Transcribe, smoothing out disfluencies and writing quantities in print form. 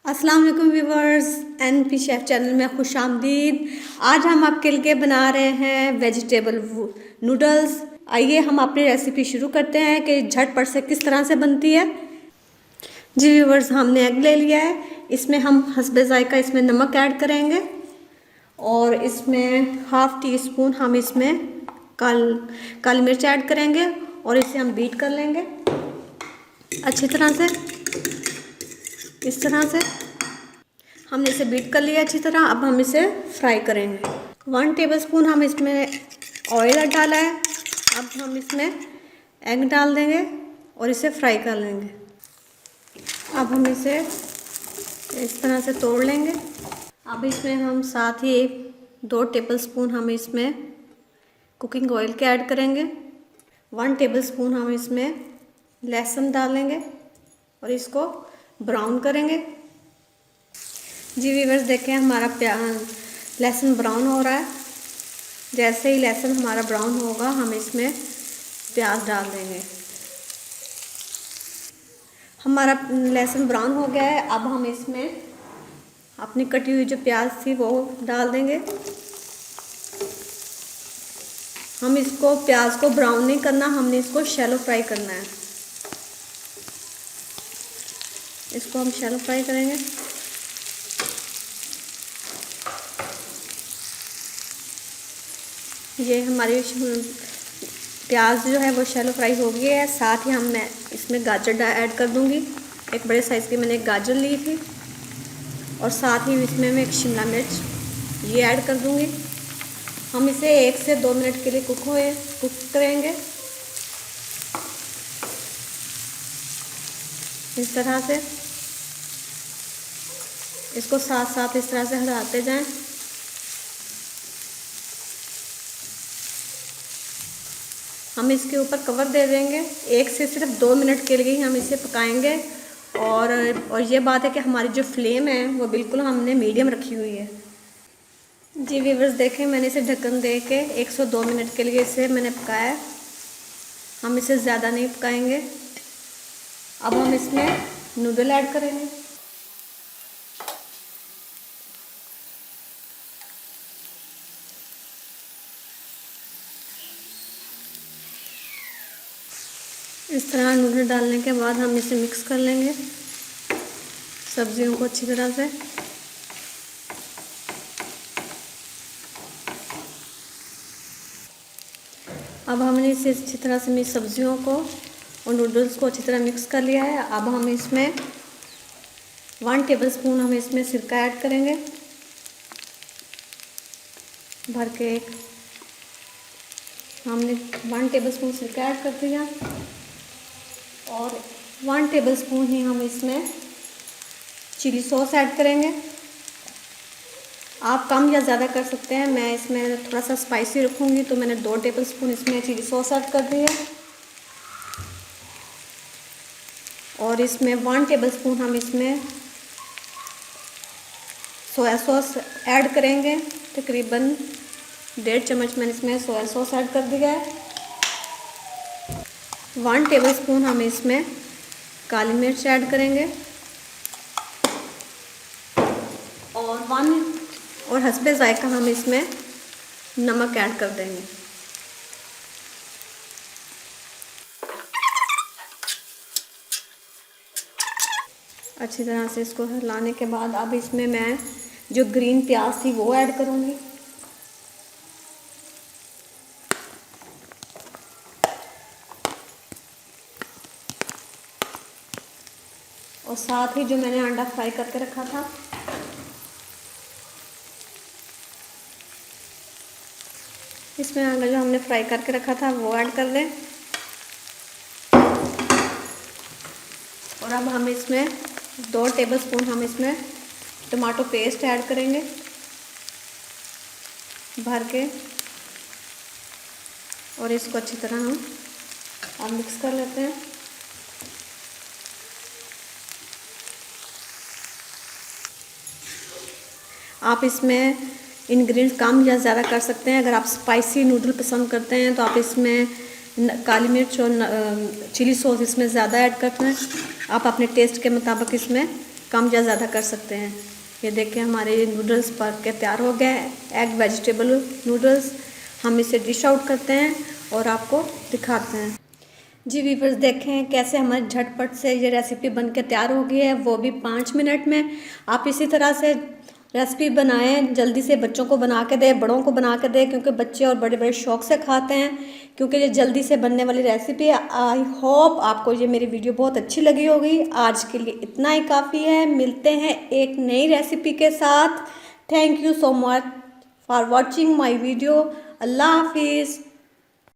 अस्सलाम वालेकुम viewers, NP chef channel में खुश आमदीद। आज हम आपके लिए बना रहे हैं वेजिटेबल नूडल्स। आइए हम अपनी रेसिपी शुरू करते हैं कि झटपट से किस तरह से बनती है। जी व्यूवर्स, हमने एग ले लिया है। इसमें हम हस्बे ज़ायका इसमें नमक ऐड करेंगे और इसमें हाफ़ टी स्पून हम इसमें काली मिर्च ऐड करेंगे और इसे हम बीट कर लेंगे अच्छी तरह से। इस तरह से हमने इसे बीट कर लिया अच्छी तरह। अब हम इसे फ्राई करेंगे। 1 टेबलस्पून हम इसमें ऑयल डाला है। अब हम इसमें एग डाल देंगे और इसे फ्राई कर लेंगे। अब हम इसे इस तरह से तोड़ लेंगे। अब इसमें हम साथ ही 2 टेबलस्पून हम इसमें कुकिंग ऑयल के ऐड करेंगे। 1 टेबलस्पून हम इसमें लहसुन डालेंगे और इसको ब्राउन करेंगे। जी व्यूअर्स, देखें हमारा लहसुन ब्राउन हो रहा है। जैसे ही लहसुन हमारा ब्राउन होगा हम इसमें प्याज डाल देंगे। हमारा लहसुन ब्राउन हो गया है। अब हम इसमें अपनी कटी हुई जो प्याज थी वो डाल देंगे। हम इसको प्याज को ब्राउन नहीं करना, हमने इसको शैलो फ्राई करना है। इसको हम शैलो फ्राई करेंगे। ये हमारी प्याज जो है वो शैलो फ्राई हो गई है। साथ ही मैं इसमें गाजर ऐड कर दूंगी। एक बड़े साइज़ की मैंने एक गाजर ली थी और साथ ही इसमें मैं एक शिमला मिर्च ये ऐड कर दूंगी। हम इसे 1 से 2 मिनट के लिए कुक करेंगे इस तरह से। इसको साथ साथ इस तरह से हिलाते जाएं। हम इसके ऊपर कवर दे देंगे। 1 से सिर्फ 2 मिनट के लिए ही हम इसे पकाएंगे। और ये बात है कि हमारी जो फ्लेम है वो बिल्कुल हमने मीडियम रखी हुई है। जी व्यूअर्स, देखें मैंने इसे ढक्कन दे के 1 से 2 मिनट के लिए इसे मैंने पकाया। हम इसे ज़्यादा नहीं पकाएंगे। अब हम इसमें नूडल ऐड करेंगे। इस तरह नूडल डालने के बाद हम इसे मिक्स कर लेंगे सब्जियों को अच्छी तरह से। अब हमने इसे अच्छी तरह से सब्जियों को और नूडल्स को अच्छी तरह मिक्स कर लिया है। अब हम इसमें 1 टेबलस्पून हम इसमें सिरका ऐड करेंगे भर के। हमने 1 टेबलस्पून सिरका ऐड कर दिया और 1 टेबलस्पून ही हम इसमें चिली सॉस ऐड करेंगे। आप कम या ज़्यादा कर सकते हैं। मैं इसमें थोड़ा सा स्पाइसी रखूँगी तो मैंने 2 टेबलस्पून इसमें चिली सॉस ऐड कर दी है। और इसमें 1 टेबलस्पून हम इसमें सोया सॉस ऐड करेंगे। तकरीबन 1.5 चम्मच मैंने इसमें सोया सॉस ऐड कर दिया है। 1 टेबलस्पून हम इसमें काली मिर्च ऐड करेंगे और हस्बे ज़ायका हम इसमें नमक ऐड कर देंगे। अच्छी तरह से इसको हिलाने के बाद अब इसमें मैं जो ग्रीन प्याज थी वो ऐड करूँगी। और साथ ही जो मैंने अंडा फ्राई करके रखा था इसमें अंडा जो हमने फ्राई करके रखा था वो ऐड कर दें। और अब हम इसमें 2 टेबलस्पून हम इसमें टमाटो पेस्ट ऐड करेंगे भर के और इसको अच्छी तरह हम अब मिक्स कर लेते हैं। आप इसमें इंग्रेडिएंट्स कम या ज़्यादा कर सकते हैं। अगर आप स्पाइसी नूडल पसंद करते हैं तो आप इसमें काली मिर्च और चिली सॉस इसमें ज़्यादा ऐड करते हैं। आप अपने टेस्ट के मुताबिक इसमें कम या ज़्यादा कर सकते हैं। ये देखिए हमारे ये नूडल्स पक के तैयार हो गए हैं, एग वेजिटेबल नूडल्स। हम इसे डिश आउट करते हैं और आपको दिखाते हैं। जी व्यूअर्स, देखें कैसे हमारी झटपट से ये रेसिपी बन के तैयार हो गई है, वो भी 5 मिनट में। आप इसी तरह से रेसिपी बनाएं, जल्दी से बच्चों को बना के दें, बड़ों को बना के दें, क्योंकि बच्चे और बड़े बड़े शौक से खाते हैं, क्योंकि ये जल्दी से बनने वाली रेसिपी है। आई होप आपको ये मेरी वीडियो बहुत अच्छी लगी होगी। आज के लिए इतना ही काफ़ी है, मिलते हैं एक नई रेसिपी के साथ। Thank you so much for watching my video. अल्लाह हाफिज़।